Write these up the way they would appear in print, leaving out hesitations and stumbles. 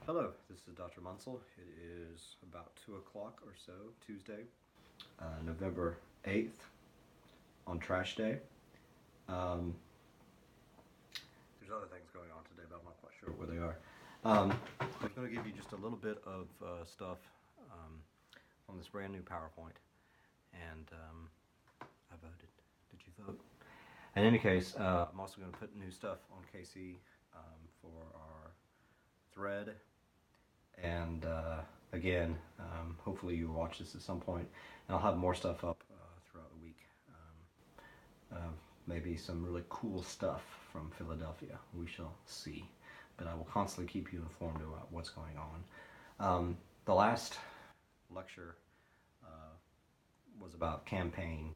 Hello, this is Dr. Munsell. It is about 2 o'clock or so, Tuesday, November 8th, on Trash Day. Um, there's other things going on today, but I'm not quite sure where they are. I was going to give you just a little bit of stuff on this brand new PowerPoint, and I voted. Did you vote? In any case, I'm also going to put new stuff on KC for our thread. And again, hopefully you watch this at some point, and I'll have more stuff up throughout the week. Maybe some really cool stuff from Philadelphia. We shall see. But I will constantly keep you informed about what's going on. The last lecture was about campaign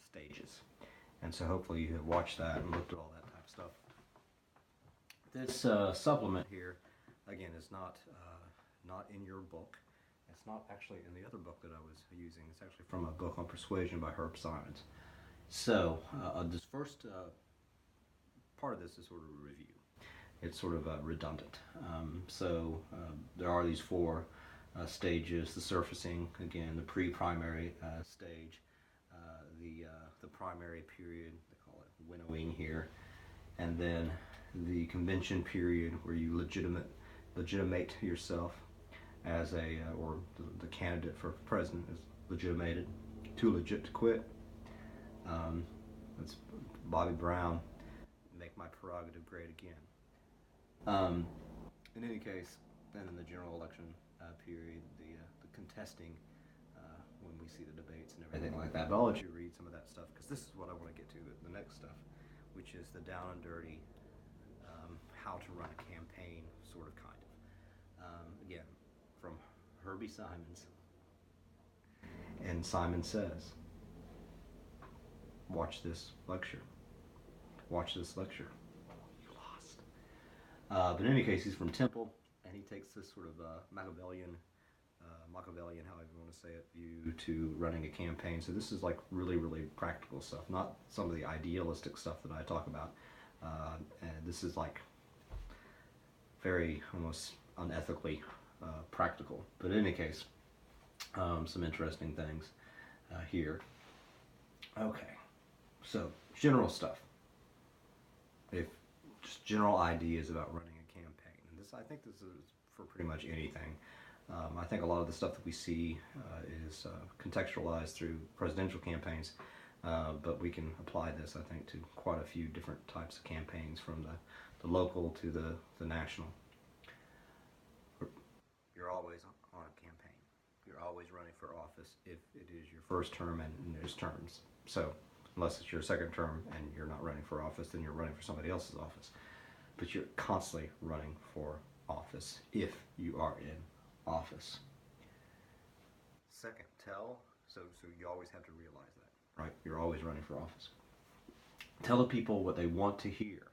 stages, and so hopefully you have watched that and looked at all that type of stuff. This supplement here, again, is not in your book. It's not actually in the other book that I was using. It's actually from a book on persuasion by Herb Simons. So this first part of this is sort of a review. It's sort of redundant. There are these four stages: the surfacing, again, the pre-primary stage, the primary period, they call it winnowing here, and then the convention period where you legitimate yourself as or the candidate for president is legitimated, too legit to quit. That's Bobby Brown, make my prerogative great again. In any case, then in the general election period, the contesting, when we see the debates and everything like that. But I'll let you read some of that stuff, because this is what I want to get to, the next stuff, which is the down and dirty, how to run a campaign, sort of, kind of. Again, from Herbie Simons. And Simon says, watch this lecture. Watch this lecture. You lost. But in any case, he's from Temple, and he takes this sort of Machiavellian, however you want to say it, view to running a campaign. So this is like really, really practical stuff, not some of the idealistic stuff that I talk about. And this is like very almost unethically practical. But in any case, some interesting things here. Okay, so general stuff. If just general ideas about running a campaign, and I think this is for pretty much anything. I think a lot of the stuff that we see is contextualized through presidential campaigns, but we can apply this, I think, to quite a few different types of campaigns, from the local to the national. You're always on a campaign. You're always running for office if it is your first term and there's terms. So unless it's your second term and you're not running for office, then you're running for somebody else's office. But you're constantly running for office if you are in office. Second, so you always have to realize that, right? You're always running for office. Tell the people what they want to hear.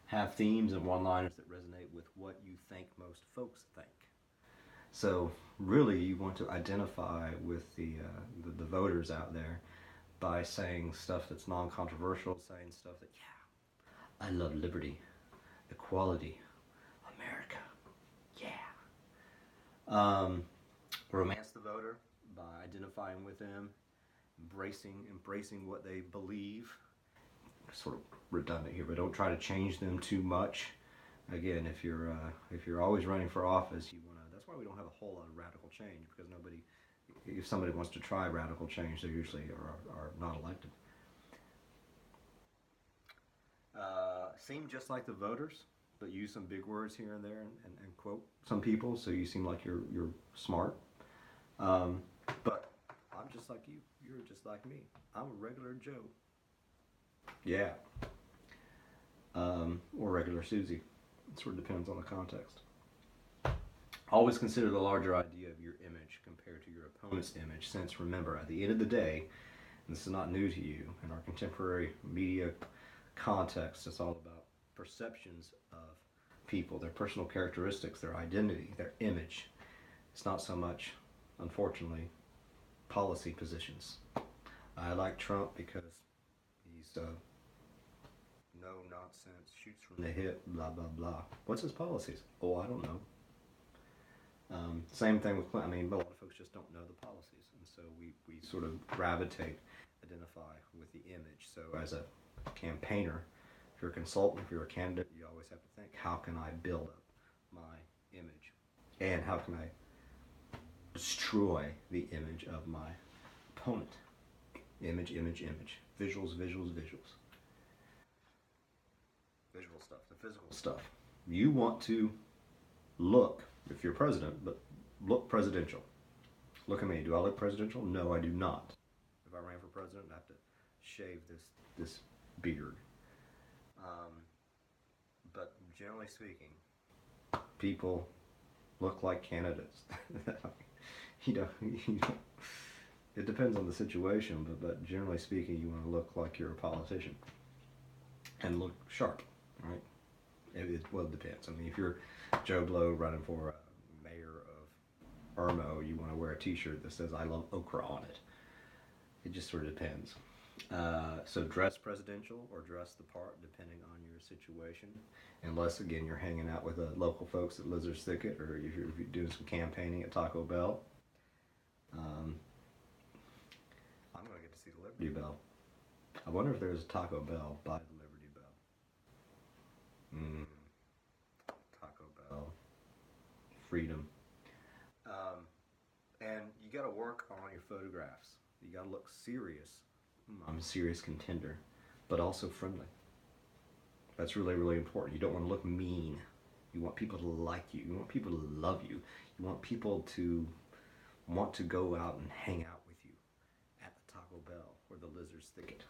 Have themes and one-liners that resonate with what you think most folks think. So really, you want to identify with the voters out there by saying stuff that's non-controversial, saying stuff that, yeah, I love liberty, equality, America, yeah. Romance the voter by identifying with them, embracing what they believe. Sort of redundant here, but don't try to change them too much. Again, if you're always running for office, that's why we don't have a whole lot of radical change, because if somebody wants to try radical change, they usually are not elected. Seem just like the voters, but use some big words here and there, and quote some people, so you seem like you're smart. But I'm just like you. You're just like me. I'm a regular Joe. Yeah. Or regular Susie. It sort of depends on the context. Always consider the larger idea of your image compared to your opponent's image, since remember, at the end of the day, and this is not new to you, in our contemporary media context, it's all about perceptions of people, their personal characteristics, their identity, their image. It's not so much, unfortunately, policy positions. I like Trump because he's no nonsense, shoots from the hip, blah, blah, blah. What's his policies? Oh, I don't know. Same thing with Clinton. I mean, a lot of folks just don't know the policies. And so we sort of gravitate, identify with the image. So as a campaigner, if you're a consultant, if you're a candidate, you always have to think, how can I build up my image? And how can I destroy the image of my opponent? Image, image, image. Visuals, visuals, visuals. Visual stuff, the physical stuff. You want to look, if you're president, but look presidential. Look at me. Do I look presidential? No, I do not. If I ran for president, I'd have to shave this beard. But generally speaking, people look like candidates. you know, it depends on the situation, but generally speaking, you want to look like you're a politician and look sharp, right? Well, it depends. I mean, if you're Joe Blow running for mayor of Irmo, you want to wear a T-shirt that says "I love okra" on it. It just sort of depends. So dress presidential or dress the part, depending on your situation. Unless, again, you're hanging out with local folks at Lizard's Thicket, or if you're doing some campaigning at Taco Bell. I'm going to get to see the Liberty Bell. I wonder if there's a Taco Bell by the Liberty Bell. Taco Bell. Freedom. And you got to work on your photographs. You got to look serious. I'm a serious contender, but also friendly. That's really, really important. You don't want to look mean. You want people to like you. You want people to love you. You want people to want to go out and hang out with you at the Taco Bell or the Lizard's Thicket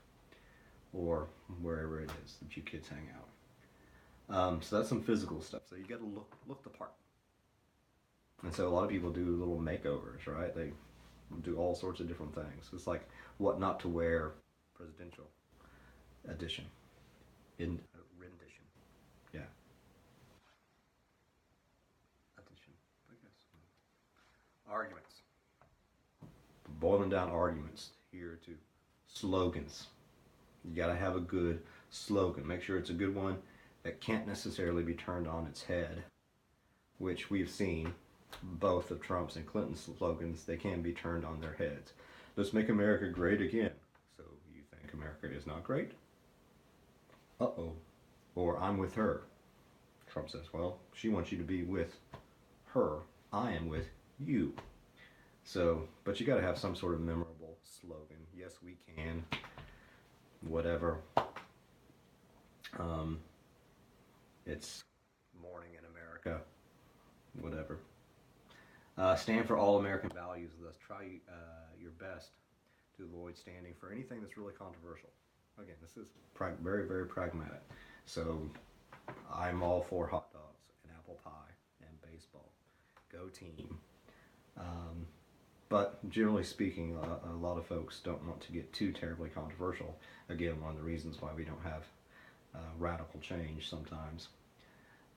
or wherever it is that you kids hang out. So that's some physical stuff. So you got to look the part. And so a lot of people do little makeovers, right? They do all sorts of different things. It's like what not to wear presidential edition. Rendition. Yeah. Edition, I guess. Arguments. Boiling down arguments here to slogans. You got to have a good slogan. Make sure it's a good one that can't necessarily be turned on its head, which we've seen both of Trump's and Clinton's slogans. They can be turned on their heads. Let's make America great again. So you think America is not great? Uh-oh. Or I'm with her. Trump says, well, she wants you to be with her. I am with you. So, but you got to have some sort of memorable slogan. Yes, we can. Whatever. It's morning in America. Whatever. Stand for all American values. Thus, try your best to avoid standing for anything that's really controversial. Again, this is very, very pragmatic. So, I'm all for hot dogs and apple pie and baseball. Go team. But generally speaking, a lot of folks don't want to get too terribly controversial. Again, one of the reasons why we don't have radical change sometimes.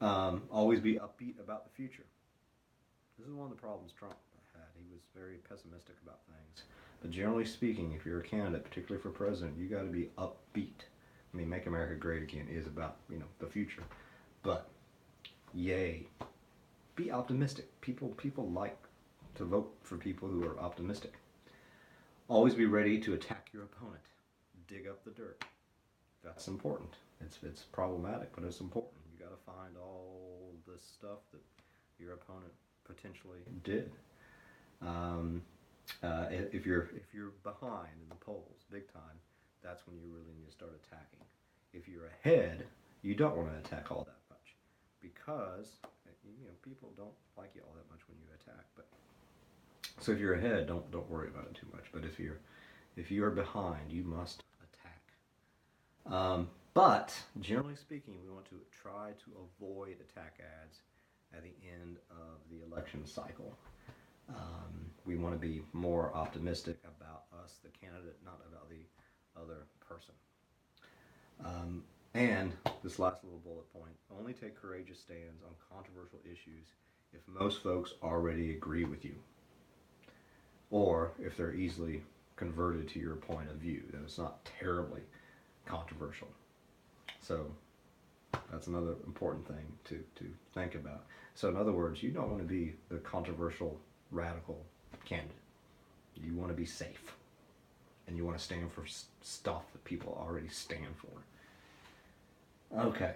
Always be upbeat about the future. This is one of the problems Trump had. He was very pessimistic about things. But generally speaking, if you're a candidate, particularly for president, you got to be upbeat. I mean, Make America Great Again is about, the future. But, yay. Be optimistic. People like to vote for people who are optimistic. Always be ready to attack your opponent. Dig up the dirt. That's important. It's problematic, but it's important. You got to find all this stuff that your opponent potentially did. If you're behind in the polls big time, that's when you really need to start attacking. If you're ahead, you don't want to attack all that much because people don't like you all that much when you attack. But so if you're ahead, don't worry about it too much. But if you're behind, you must attack. But generally speaking, we want to try to avoid attack ads at the end of the election cycle. We want to be more optimistic about us, the candidate, not about the other person. And this last little bullet point, only take courageous stands on controversial issues if most folks already agree with you, or if they're easily converted to your point of view, then it's not terribly controversial. So that's another important thing to think about. So in other words, you don't want to be the controversial, radical candidate. You want to be safe, and you want to stand for stuff that people already stand for. Okay,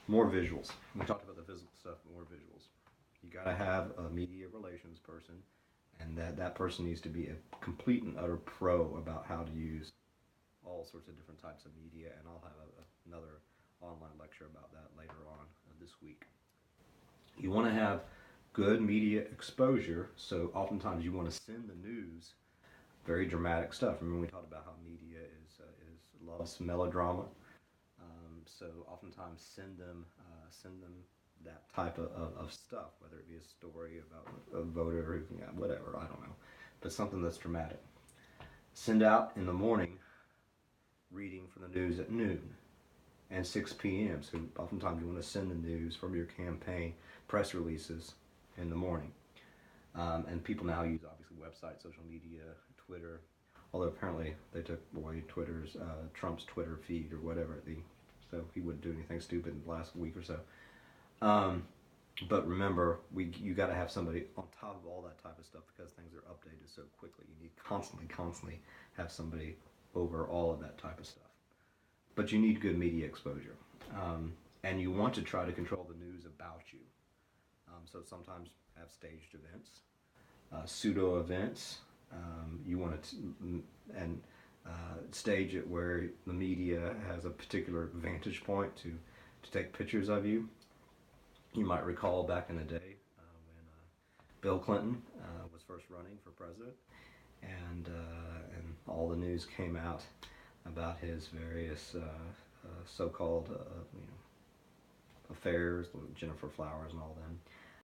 more visuals. We talked about the physical stuff, more visuals. You got to have a media relations person, and that person needs to be a complete and utter pro about how to use all sorts of different types of media, and I'll have another online lecture about that later on this week. You want to have good media exposure, so oftentimes you want to send the news very dramatic stuff. Remember we talked about how media is loves melodrama, so oftentimes send them that type of stuff, whether it be a story about a voter who whatever, I don't know, but something that's dramatic. Send out in the morning reading from the news at noon and 6 p.m. So oftentimes you want to send the news from your campaign press releases in the morning. And people now use obviously websites, social media, Twitter, although apparently they took away Trump's Twitter feed or whatever it be. So he wouldn't do anything stupid in the last week or so. But remember, you got to have somebody on top of all that type of stuff because things are updated so quickly. You need constantly have somebody over all of that type of stuff. But you need good media exposure. And you want to try to control the news about you. So sometimes have staged events, pseudo events. You want to stage it where the media has a particular vantage point to take pictures of you. You might recall back in the day when Bill Clinton was first running for president, and all the news came out about his various so-called affairs with Jennifer Flowers and all them.